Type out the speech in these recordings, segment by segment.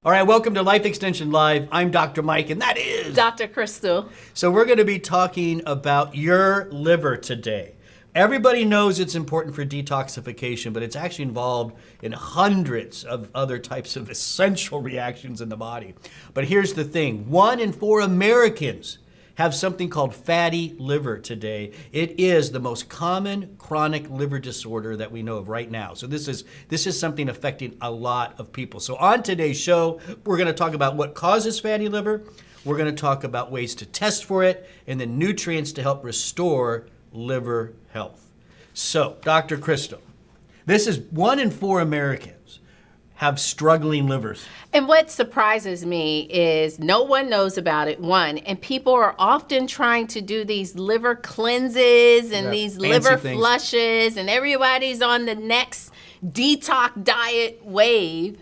All right, welcome to Life Extension Live. I'm Dr. Mike, and that is Dr. Crystal. So we're going to be talking about your liver today. Everybody knows it's important for detoxification, but it's actually involved in hundreds of other types of essential reactions in the body. But here's the thing, 1 in 4 Americans have something called fatty liver today. It is the most common chronic liver disorder that we know of right now. So this is something affecting a lot of people. So on today's show, we're going to talk about what causes fatty liver. We're going to talk about ways to test for it and then nutrients to help restore liver health. So, Dr. Crystal, this is 1 in 4 Americans have struggling livers. And what surprises me is no one knows about it, one, and people are often trying to do these liver cleanses and these liver flushes, and everybody's on the next detox diet wave.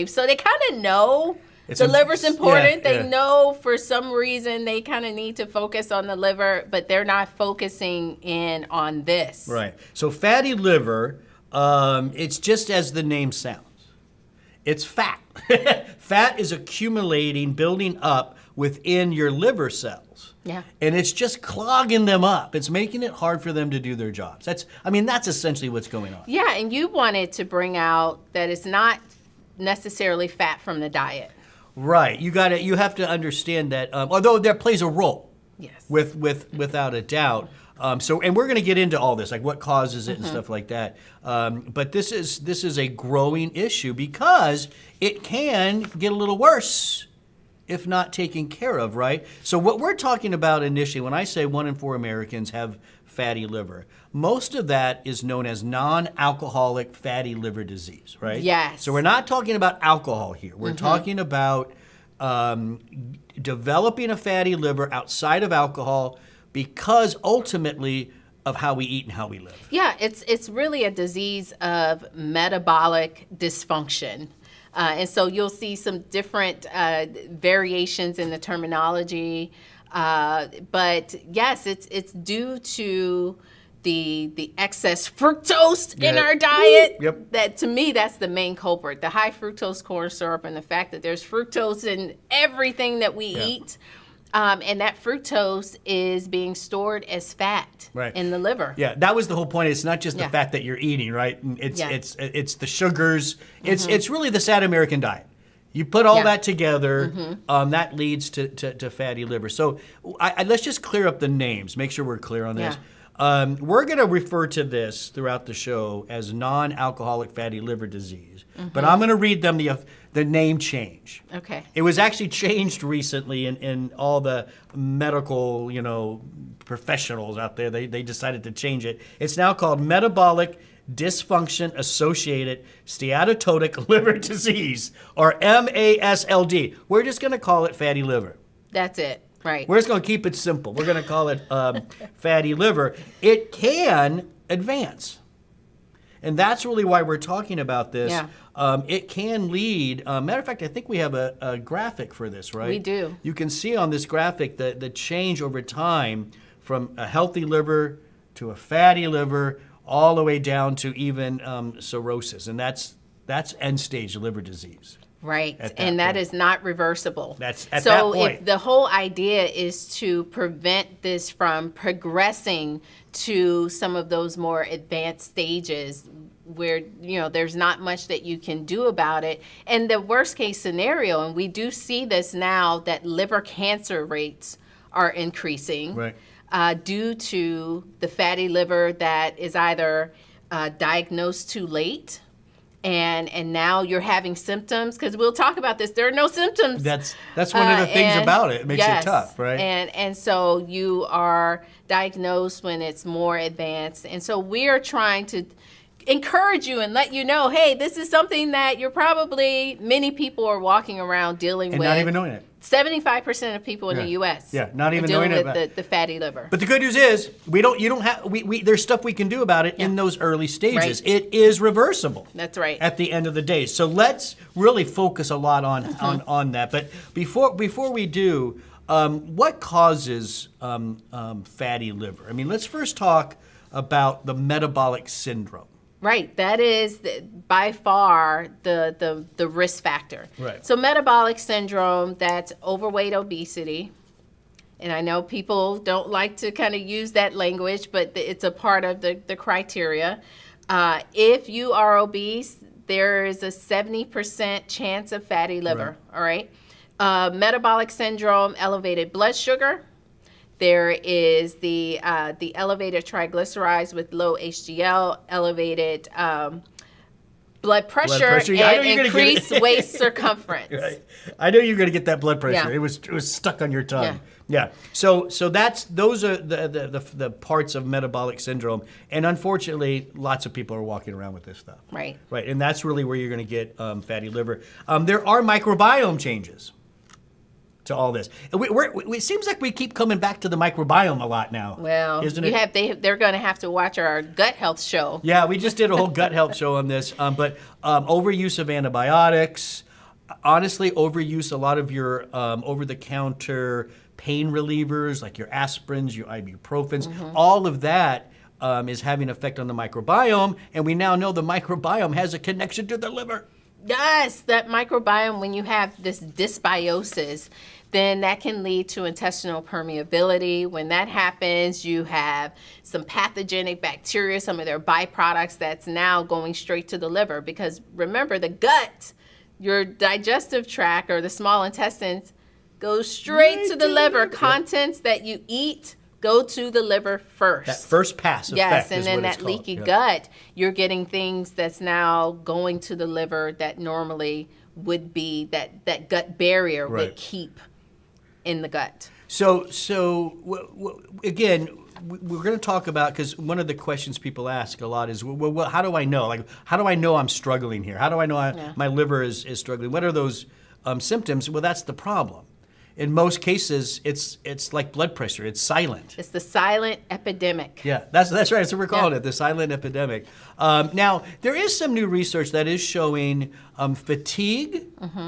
So they kind of know the liver's important. They know for some reason they kind of need to focus on the liver, but they're not focusing in on this. Right. So fatty liver, it's just as the name sounds. It's fat. Fat is accumulating, building up within your liver cells. Yeah. And it's just clogging them up. It's making it hard for them to do their jobs. That's essentially what's going on. Yeah, and you wanted to bring out that it's not necessarily fat from the diet. Right. You have to understand that, although that plays a role. Yes. Without a doubt. And we're going to get into all this, like what causes it and stuff like that. But this is a growing issue because it can get a little worse if not taken care of, right? So what we're talking about initially, when I say 1 in 4 Americans have fatty liver, most of that is known as non-alcoholic fatty liver disease, right? Yes. So we're not talking about alcohol here. We're talking about developing a fatty liver outside of alcohol because ultimately of how we eat and how we live. Yeah, it's really a disease of metabolic dysfunction. And so you'll see some different variations in the terminology. But yes, it's due to the excess fructose in our diet. Yep. That, to me, that's the main culprit. The high fructose corn syrup and the fact that there's fructose in everything that we eat. And that fructose is being stored as fat in the liver. Yeah, that was the whole point. It's not just the fat that you're eating, right? It's the sugars. It's really the sad American diet. You put all that together, that leads to fatty liver. So let's just clear up the names. Make sure we're clear on this. We're going to refer to this throughout the show as non-alcoholic fatty liver disease. But I'm going to read them the name change. Okay. It was actually changed recently in all the medical, professionals out there. They decided to change it. It's now called metabolic dysfunction associated steatotic liver disease, or MASLD. We're just going to call it fatty liver. That's it. Right. We're just going to keep it simple. We're going to call it fatty liver. It can advance. And that's really why we're talking about this. Yeah. It can lead, matter of fact, I think we have a graphic for this, right? We do. You can see on this graphic the change over time from a healthy liver to a fatty liver, all the way down to even cirrhosis. And that's end-stage liver disease. Right, and that is not reversible. That's at that point. So if the whole idea is to prevent this from progressing to some of those more advanced stages where, there's not much that you can do about it. And the worst case scenario, and we do see this now, that liver cancer rates are increasing. Right. Due to the fatty liver that is either diagnosed too late, and now you're having symptoms, because we'll talk about this. There are no symptoms. That's one of the things about it. It makes it tough, right? And so you are diagnosed when it's more advanced. And so we are trying to encourage you and let you know, hey, this is something that many people are walking around dealing with. And not even knowing it. 75% of people in the U.S. Not even dealing knowing with the fatty liver. But the good news is there's stuff we can do about it in those early stages. Right. It is reversible. That's right. At the end of the day. So let's really focus a lot on that. But before we do, what causes fatty liver? I mean, let's first talk about the metabolic syndrome. Right. That is by far the risk factor. Right. So metabolic syndrome, that's overweight, obesity. And I know people don't like to kind of use that language, but it's a part of the criteria. If you are obese, there is a 70% chance of fatty liver. Right. All right. Metabolic syndrome, elevated blood sugar. There is the elevated triglycerides with low HDL, elevated blood pressure, and increased waist circumference. Right. I know you're going to get that blood pressure. Yeah. It was stuck on your tongue. Yeah. So those are the parts of metabolic syndrome, and unfortunately, lots of people are walking around with this stuff. Right. Right, and that's really where you're going to get fatty liver. There are microbiome changes to all this. It seems like we keep coming back to the microbiome a lot now. Well, isn't it? They're going to have to watch our gut health show. Yeah, we just did a whole gut health show on this. But overuse of antibiotics, honestly, overuse a lot of your over-the-counter pain relievers like your aspirins, your ibuprofens, all of that is having an effect on the microbiome. And we now know the microbiome has a connection to the liver. Yes, that microbiome, when you have this dysbiosis, then that can lead to intestinal permeability. When that happens, you have some pathogenic bacteria, some of their byproducts that's now going straight to the liver. Because remember, the gut, your digestive tract or the small intestines, goes straight to the liver. Contents that you eat go to the liver first. That first pass effect. Yes, and then that leaky gut, you're getting things that's now going to the liver that normally would be that gut barrier would keep in the gut. So again, we're going to talk about, because one of the questions people ask a lot is, well, how do I know? Like, how do I know I'm struggling here? How do I know my liver is struggling? What are those symptoms? Well, that's the problem. In most cases, it's like blood pressure. It's silent. It's the silent epidemic. Yeah, that's right. That's what we're calling it, the silent epidemic. Now, there is some new research that is showing fatigue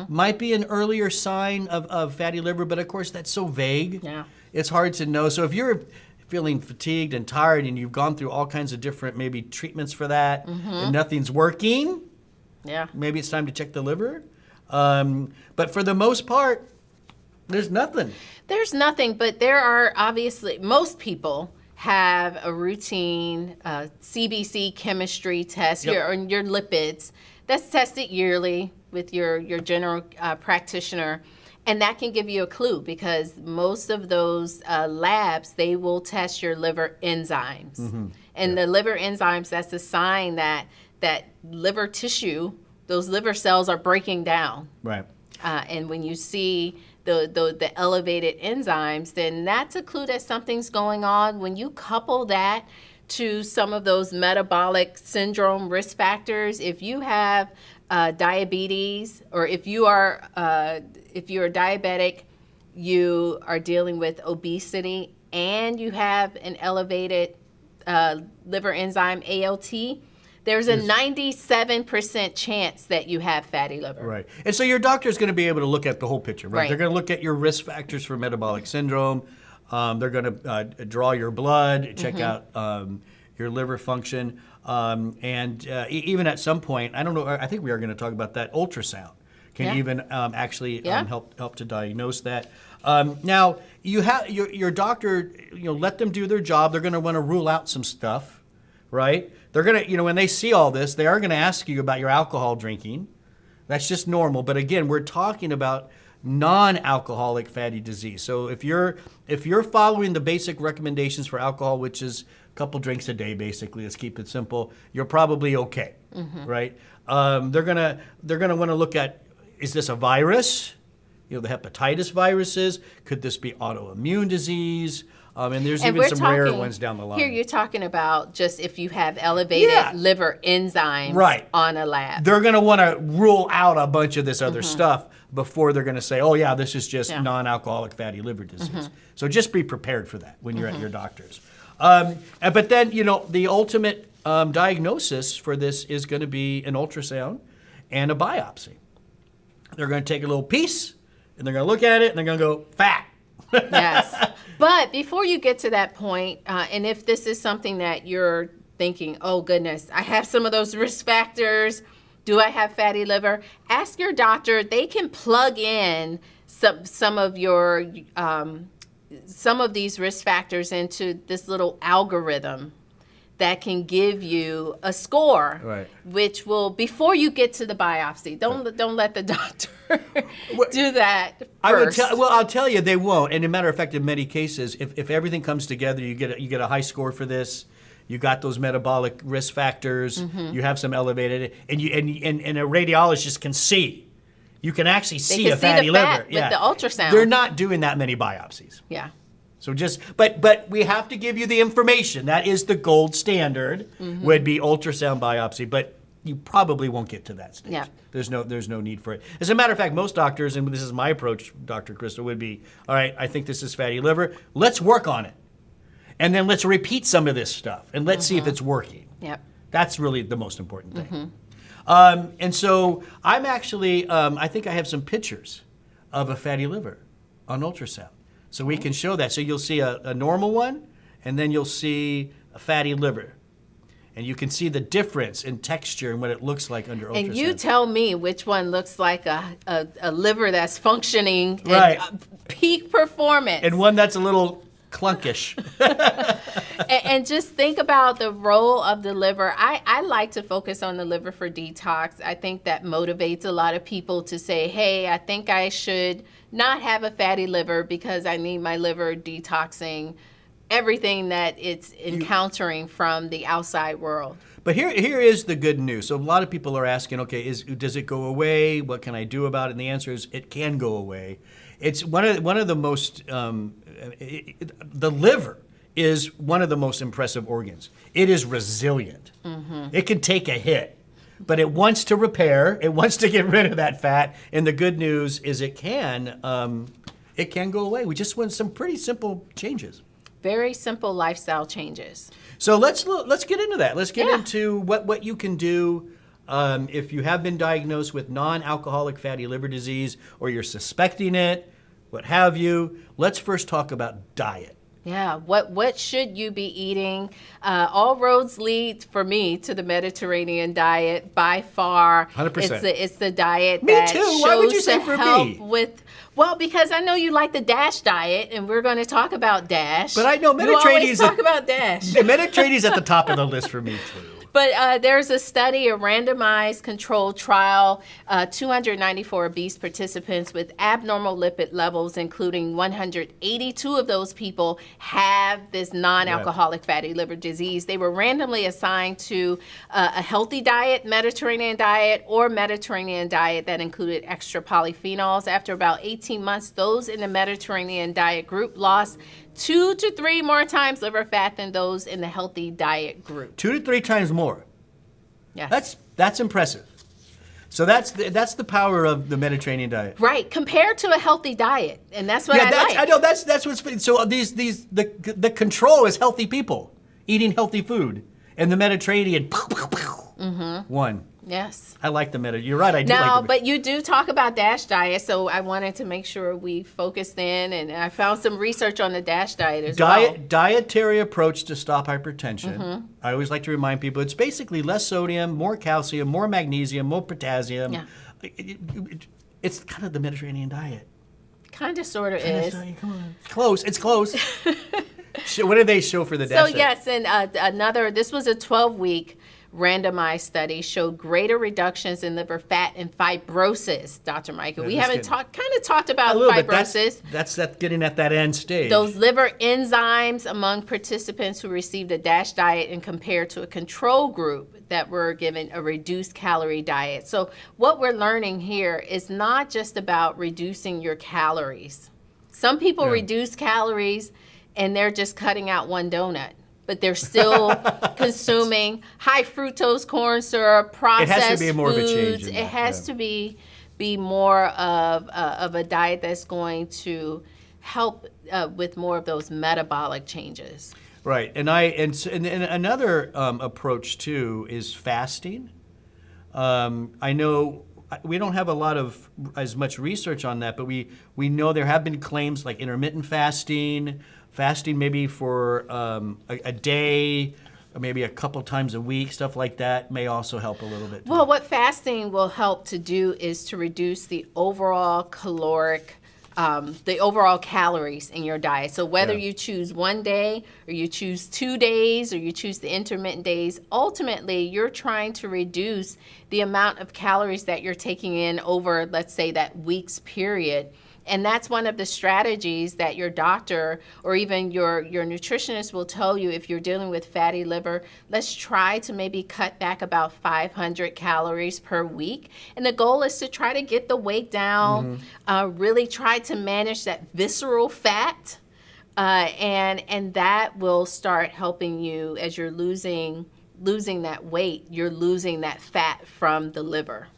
might be an earlier sign of fatty liver, but of course that's so vague. Yeah. It's hard to know. So if you're feeling fatigued and tired and you've gone through all kinds of different maybe treatments for that and nothing's working, maybe it's time to check the liver. But for the most part, there's nothing. There's nothing, but there are obviously, most people have a routine CBC chemistry test, your lipids, that's tested yearly with your general practitioner. And that can give you a clue, because most of those labs, they will test your liver enzymes. And the liver enzymes, that's a sign that liver tissue, those liver cells are breaking down. Right. And when you see the elevated enzymes, then that's a clue that something's going on. When you couple that to some of those metabolic syndrome risk factors, if you have diabetes, or if you're diabetic, you are dealing with obesity, and you have an elevated liver enzyme ALT, there's a 97% chance that you have fatty liver. Right. And so your doctor is going to be able to look at the whole picture, right? They're going to look at your risk factors for metabolic syndrome. They're going to draw your blood, check out your liver function. And even at some point, I don't know, I think we are going to talk about that, ultrasound can even actually help to diagnose that. Now, you have your doctor, let them do their job. They're going to want to rule out some stuff. Right? They're going to, when they see all this, they are going to ask you about your alcohol drinking. That's just normal. But again, we're talking about non-alcoholic fatty disease. So if you're following the basic recommendations for alcohol, which is a couple drinks a day, basically, let's keep it simple, you're probably okay, right? They're gonna want to look at, is this a virus? The hepatitis viruses. Could this be autoimmune disease? And there's even some rare ones down the line. Here you're talking about just if you have elevated liver enzymes on a lab. They're going to want to rule out a bunch of this other stuff before they're going to say, oh, yeah, this is just non-alcoholic fatty liver disease. So just be prepared for that when you're at your doctor's. But then, the ultimate diagnosis for this is going to be an ultrasound and a biopsy. They're going to take a little piece, and they're going to look at it, and they're going to go, fat. Yes. But before you get to that point, and if this is something that you're thinking, oh goodness, I have some of those risk factors. Do I have fatty liver? Ask your doctor. They can plug in some of your some of these risk factors into this little algorithm that can give you a score, right, which will, before you get to the biopsy, don't let the doctor do that first. I'll tell you, they won't. And as a matter of fact, in many cases, if everything comes together, you get a high score for this. You got those metabolic risk factors. You have some elevated, and a radiologist can see. You can actually see a fatty liver. With the ultrasound. They're not doing that many biopsies. Yeah. So but we have to give you the information. That is the gold standard. Would be ultrasound biopsy, but you probably won't get to that stage. Yeah. There's no need for it. As a matter of fact, most doctors, and this is my approach, Dr. Crystal, would be, all right, I think this is fatty liver. Let's work on it. And then let's repeat some of this stuff and let's see if it's working. Yep. That's really the most important thing. And so I'm actually, I think I have some pictures of a fatty liver on ultrasound. So we can show that. So you'll see a normal one, and then you'll see a fatty liver. And you can see the difference in texture and what it looks like under ultrasound. And you tell me which one looks like a liver that's functioning right. at peak performance. And one that's a little clunkish. and just think about the role of the liver. I like to focus on the liver for detox. I think that motivates a lot of people to say, hey, I think I should not have a fatty liver because I need my liver detoxing everything that it's encountering from the outside world. But here is the good news. So a lot of people are asking, okay, does it go away? What can I do about it? And the answer is it can go away. It's one of the most, the liver is one of the most impressive organs. It is resilient. It can take a hit, but it wants to repair. It wants to get rid of that fat. And the good news is it can go away. We just want some pretty simple changes. Very simple lifestyle changes. So let's get into that. Let's get into what you can do if you have been diagnosed with non-alcoholic fatty liver disease or you're suspecting it, what have you. Let's first talk about diet. Yeah, what should you be eating? All roads lead for me to the Mediterranean diet by far. 100%. It's the diet me that too. shows Why would you say to for help me? with. Well, because I know you like the DASH diet, and we're going to talk about DASH. But I know Mediterranean. You always talk about DASH. The Mediterranean is at the top of the list for me too. But there's a study, a randomized controlled trial, 294 obese participants with abnormal lipid levels, including 182 of those people have this non-alcoholic fatty liver disease. They were randomly assigned to a healthy diet, Mediterranean diet, or Mediterranean diet that included extra polyphenols. After about 18 months, those in the Mediterranean diet group lost 2 to 3 more times liver fat than those in the healthy diet group. 2 to 3 times more. Yes. That's impressive. So that's the power of the Mediterranean diet. Right, compared to a healthy diet, and that's what I like. I know that's what's so the control is healthy people eating healthy food, and the Mediterranean one. Yes. I like the Mediterranean. You're right. I do now, like the but you do talk about DASH diet, so I wanted to make sure we focused in, and I found some research on the DASH diet as well. Dietary approach to stop hypertension. I always like to remind people it's basically less sodium, more calcium, more magnesium, more potassium. Yeah. It's kind of the Mediterranean diet. Kind of, sort of is. Come on. It's close. It's close. What did they show for the DASH diet? Yes, and this was a 12-week randomized study showed greater reductions in liver fat and fibrosis, Dr. Michael. We haven't talked about fibrosis. That's getting at that end stage. Those liver enzymes among participants who received a DASH diet and compared to a control group that were given a reduced calorie diet. So what we're learning here is not just about reducing your calories. Some people reduce calories and they're just cutting out one donut, but they're still consuming high fructose corn syrup, processed foods. It has to be more of a change. It has to be more of a diet that's going to help with more of those metabolic changes. Right, and another approach too is fasting. I know we don't have as much research on that, but we know there have been claims like intermittent fasting maybe for a day, maybe a couple times a week, stuff like that may also help a little bit too. Well, what fasting will help to do is to reduce the overall calories in your diet. So whether you choose one day or you choose 2 days or you choose the intermittent days, ultimately you're trying to reduce the amount of calories that you're taking in over, let's say, that week's period. And that's one of the strategies that your doctor or even your nutritionist will tell you if you're dealing with fatty liver. Let's try to maybe cut back about 500 calories per week. And the goal is to try to get the weight down, really try to manage that visceral fat. And that will start helping you as you're losing that weight, you're losing that fat from the liver.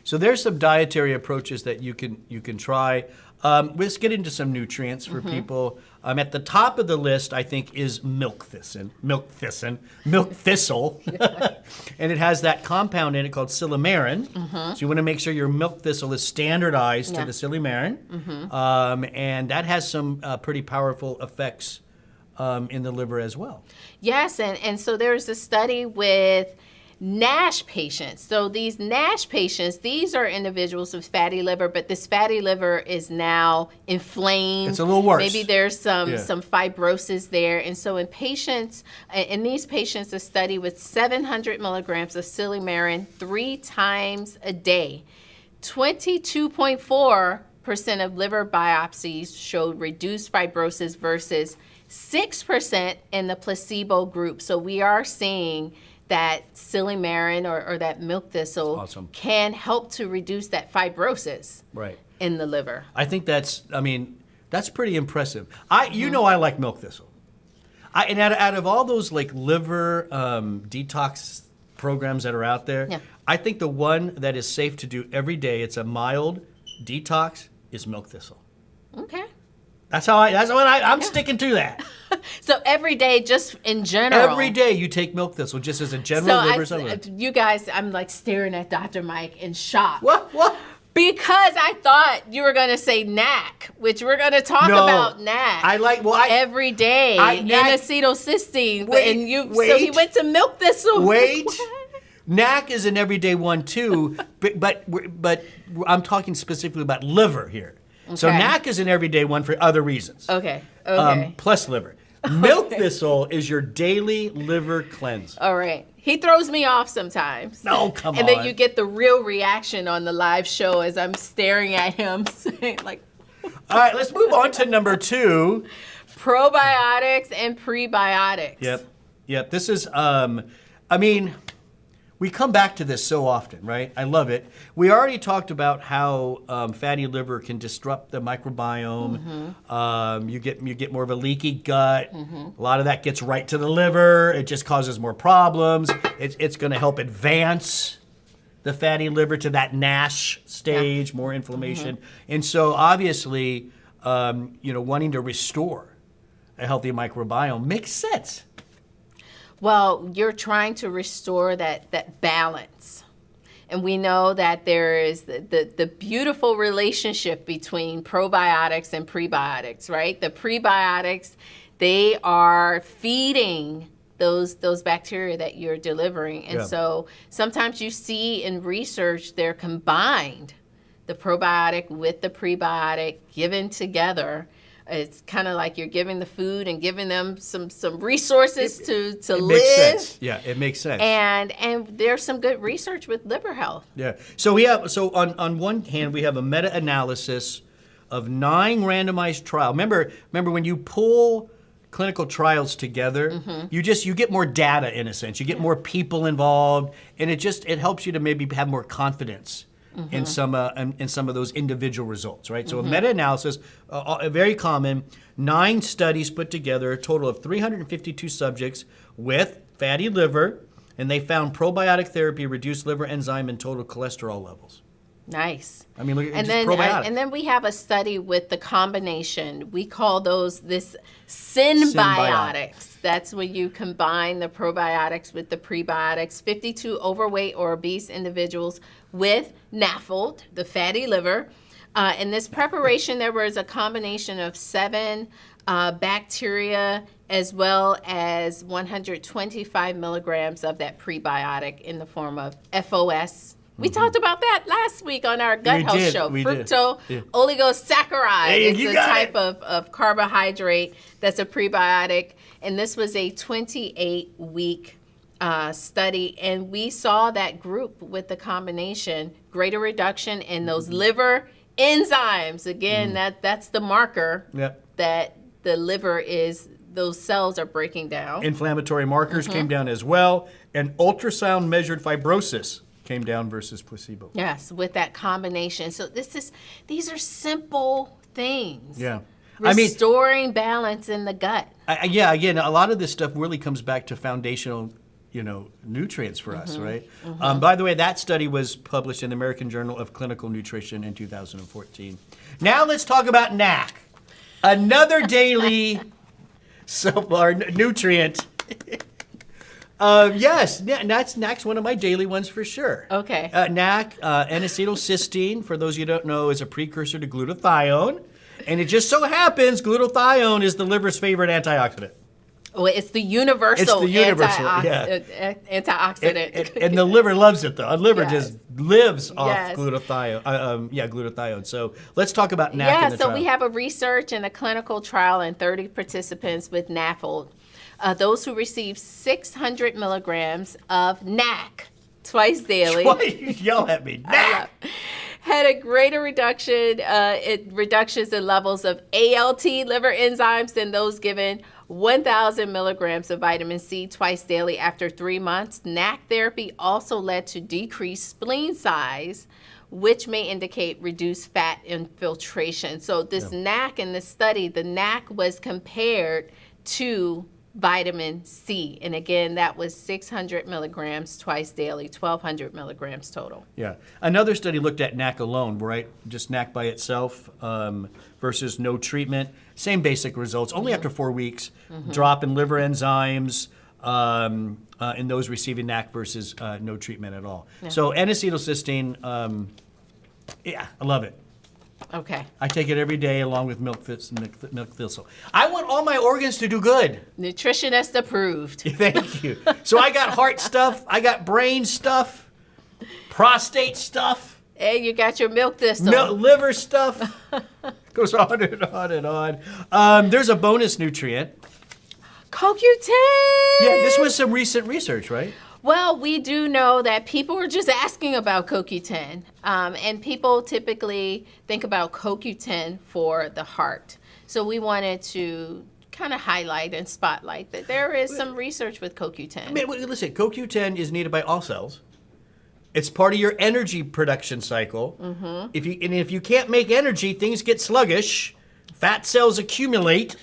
So there's some dietary approaches that you can try. Let's get into some nutrients for people. At the top of the list, I think, is milk thistle. And it has that compound in it called silymarin. So you want to make sure your milk thistle is standardized to the silymarin. And that has some pretty powerful effects in the liver as well. Yes, and so there's a study with NASH patients. So these NASH patients, these are individuals with fatty liver, but this fatty liver is now inflamed. It's a little worse. Maybe there's some fibrosis there. And so in these patients, a study with 700 milligrams of silymarin 3 times a day, 22.4% of liver biopsies showed reduced fibrosis versus 6% in the placebo group. So we are seeing that silymarin or that milk thistle can help to reduce that fibrosis in the liver. I think that's pretty impressive. I like milk thistle. And out of all those like liver detox programs that are out there, I think the one that is safe to do every day, it's a mild detox, is milk thistle. Okay. I'm sticking to that. So every day, just in general. Every day you take milk thistle, just as a general liver supplement. You guys, I'm like staring at Dr. Mike in shock. What? Because I thought you were going to say Knack, which we're going to talk about Knack. Every day in acetylcysteine. So he went to milk thistle. Wait. Knack is an everyday one too, but I'm talking specifically about liver here. Okay. So Knack is an everyday one for other reasons. Okay. Plus liver. Milk thistle is your daily liver cleanse. All right. He throws me off sometimes. No, come on. And then you get the real reaction on the live show as I'm staring at him saying like. All right, let's move on to number 2. Probiotics and prebiotics. Yep. This is, we come back to this so often, right? I love it. We already talked about how fatty liver can disrupt the microbiome. You get more of a leaky gut. A lot of that gets right to the liver. It just causes more problems. It's going to help advance the fatty liver to that NASH stage, more inflammation. And so obviously, wanting to restore a healthy microbiome makes sense. Well, you're trying to restore that balance. And we know that there is the beautiful relationship between probiotics and prebiotics, right? The prebiotics, they are feeding those bacteria that you're delivering. And so sometimes you see in research they're combined, the probiotic with the prebiotic given together. It's kind of like you're giving the food and giving them some resources to live. Makes sense. Yeah, it makes sense. And there's some good research with liver health. Yeah. So on one hand we have a meta-analysis of 9 randomized trials. Remember when you pull clinical trials together, you get more data in a sense. You get more people involved, and it helps you to maybe have more confidence in some of those individual results, right? So a meta-analysis, very common, 9 studies put together, a total of 352 subjects with fatty liver, and they found probiotic therapy reduced liver enzyme and total cholesterol levels. Nice. I mean, look at probiotics. And then we have a study with the combination. We call this symbiotics. That's when you combine the probiotics with the prebiotics. 52 overweight or obese individuals with NAFLD, the fatty liver. In this preparation, there was a combination of 7 bacteria, as well as 125 milligrams of that prebiotic in the form of FOS. We talked about that last week on our gut health show. Fructo oligosaccharide. It's a type of carbohydrate that's a prebiotic. And this was a 28-week study. And we saw that group with the combination, greater reduction in those liver enzymes. Again, that's the marker that the liver is, those cells are breaking down. Inflammatory markers came down as well. And ultrasound measured fibrosis came down versus placebo. Yes, with that combination. So these are simple things. Yeah. Restoring balance in the gut. Again, a lot of this stuff really comes back to foundational, nutrients for us, right? By the way, that study was published in the American Journal of Clinical Nutrition in 2014. Now let's talk about Knack. Another daily nutrient. Yes, Knack's one of my daily ones for sure. Okay. Knack, N-acetylcysteine, for those you don't know, is a precursor to glutathione. And it just so happens glutathione is the liver's favorite antioxidant. Well, it's the universal antioxidant. And the liver loves it, though. The liver just lives off glutathione. Glutathione. So let's talk about Knack in the trial. We have a research and a clinical trial in 30 participants with NAFLD. Those who received 600 milligrams of Knack twice daily. Why you yell at me? Knack! Had a greater reductions in levels of ALT liver enzymes than those given 1,000 milligrams of vitamin C twice daily after 3 months. Knack therapy also led to decreased spleen size, which may indicate reduced fat infiltration. So this Knack in the study, the Knack was compared to vitamin C. And again, that was 600 milligrams twice daily, 1,200 milligrams total. Yeah. Another study looked at Knack alone, right? Just Knack by itself versus no treatment. Same basic results, only after 4 weeks. Drop in liver enzymes in those receiving Knack versus no treatment at all. Yeah. So N-acetylcysteine, I love it. Okay. I take it every day along with milk thistle. I want all my organs to do good. Nutritionist approved. Thank you. So I got heart stuff, I got brain stuff, prostate stuff. And you got your milk thistle. Liver stuff. Goes on and on and on. There's a bonus nutrient. CoQ10. Yeah, this was some recent research, right? Well, we do know that people are just asking about CoQ10, and people typically think about CoQ10 for the heart. So we wanted to kind of highlight and spotlight that there is some research with CoQ10. I mean, listen, CoQ10 is needed by all cells. It's part of your energy production cycle. If you can't make energy, things get sluggish. Fat cells accumulate,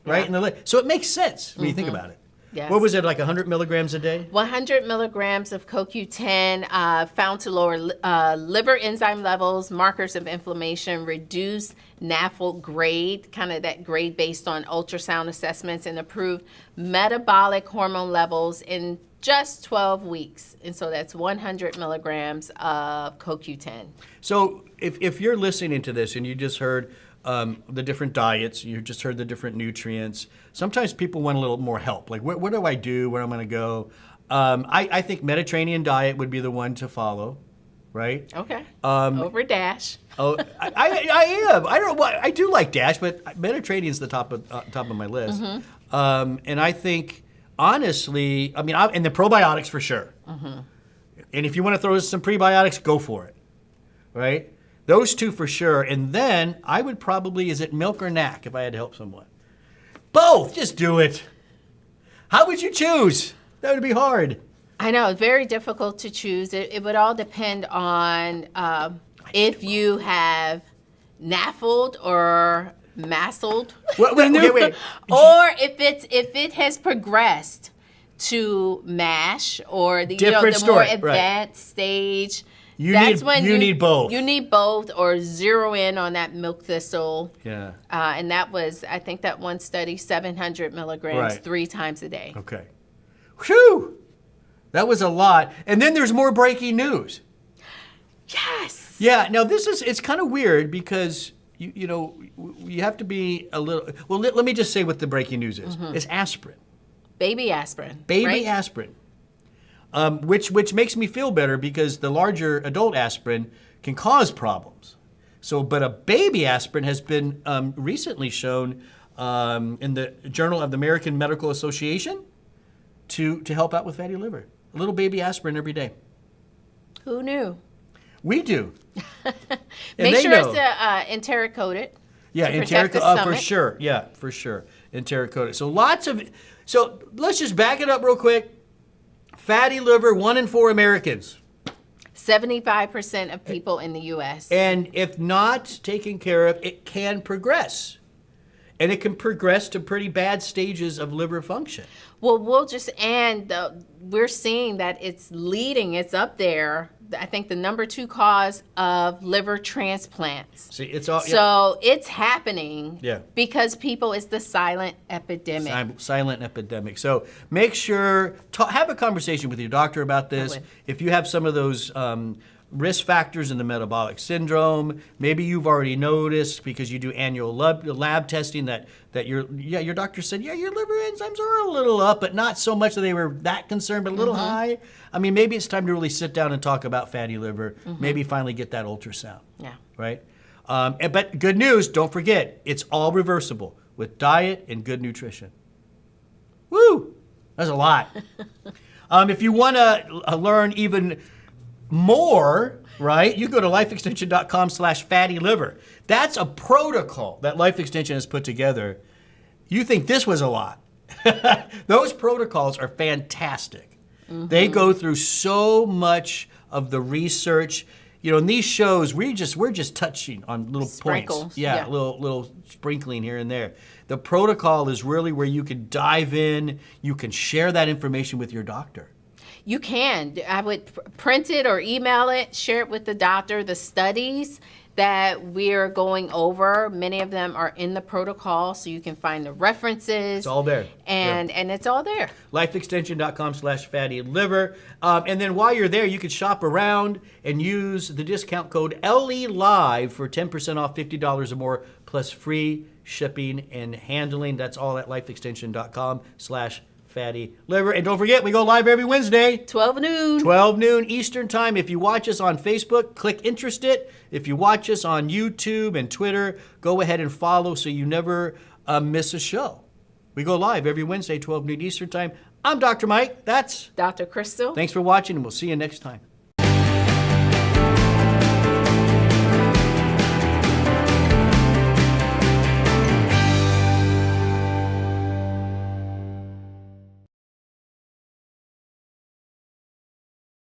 right? So it makes sense when you think about it. Yes. What was it, like 100 milligrams a day? 100 milligrams of CoQ10 found to lower liver enzyme levels, markers of inflammation, reduce NAFLD grade, kind of that grade based on ultrasound assessments, and improved metabolic hormone levels in just 12 weeks. And so that's 100 milligrams of CoQ10. So if you're listening to this and you just heard the different diets, you just heard the different nutrients, sometimes people want a little more help. Like, what do I do? Where am I going to go? I think Mediterranean diet would be the one to follow, right? Okay. Over DASH. Oh, I am. I don't know why. I do like DASH, but Mediterranean's the top of my list. And I think, honestly, and the probiotics for sure. And if you want to throw some prebiotics, go for it, right? Those two for sure. And then I would probably, is it milk or Knack if I had to help someone? Both. Just do it. How would you choose? That would be hard. I know. Very difficult to choose. It would all depend on if you have NAFLD or MASLD. Wait. Or if it has progressed to MASH or the more advanced stage. You need both. You need both, or zero in on that milk thistle. Yeah. And that was, I think that one study, 700 milligrams 3 times a day. Okay. Whew! That was a lot. And then there's more breaking news. Yes. Yeah. Now it's kind of weird because you have to be a little. Well, let me just say what the breaking news is. It's aspirin. Baby aspirin. Baby right? aspirin. Which makes me feel better because the larger adult aspirin can cause problems. But a baby aspirin has been recently shown in the Journal of the American Medical Association to help out with fatty liver. A little baby aspirin every day. Who knew? We do. Make sure it's enteric coated. Yeah, enteric for sure. Yeah, for sure. Enteric coated. So let's just back it up real quick. Fatty liver, 1 in 4 Americans. 75% of people in the U.S. And if not taken care of, it can progress. And it can progress to pretty bad stages of liver function. Well, we're seeing that it's up there. I think the number 2 cause of liver transplants. See, it's all so it's happening. Yeah. Because it's the silent epidemic. Silent epidemic. So make sure have a conversation with your doctor about this. If you have some of those risk factors in the metabolic syndrome, maybe you've already noticed because you do annual lab testing that your doctor said, your liver enzymes are a little up, but not so much that they were that concerned, but a little high. I mean, maybe it's time to really sit down and talk about fatty liver. Maybe finally get that ultrasound. Yeah. Right? But good news, don't forget, it's all reversible with diet and good nutrition. Woo! That's a lot. If you want to learn even more, right, you go to lifeextension.com/fatty-liver. That's a protocol that Life Extension has put together. You think this was a lot. Those protocols are fantastic. They go through so much of the research. In these shows, we're just touching on little Sprinkles. points. Yeah, little sprinkling here and there. The protocol is really where you can dive in. You can share that information with your doctor. You can. I would print it or email it, share it with the doctor. The studies that we're going over, many of them are in the protocol, so you can find the references. It's all there. And it's all there. Lifeextension.com/fatty-liver. And then while you're there, you can shop around and use the discount code LELIVE for 10% off $50 or more, plus free shipping and handling. That's all at lifeextension.com/fatty-liver. And don't forget, we go live every Wednesday. 12 noon. 12 noon Eastern time. If you watch us on Facebook, click interested. If you watch us on YouTube and Twitter, go ahead and follow so you never miss a show. We go live every Wednesday, 12 noon Eastern time. I'm Dr. Mike. That's Dr. Crystal. Thanks for watching, and we'll see you next time.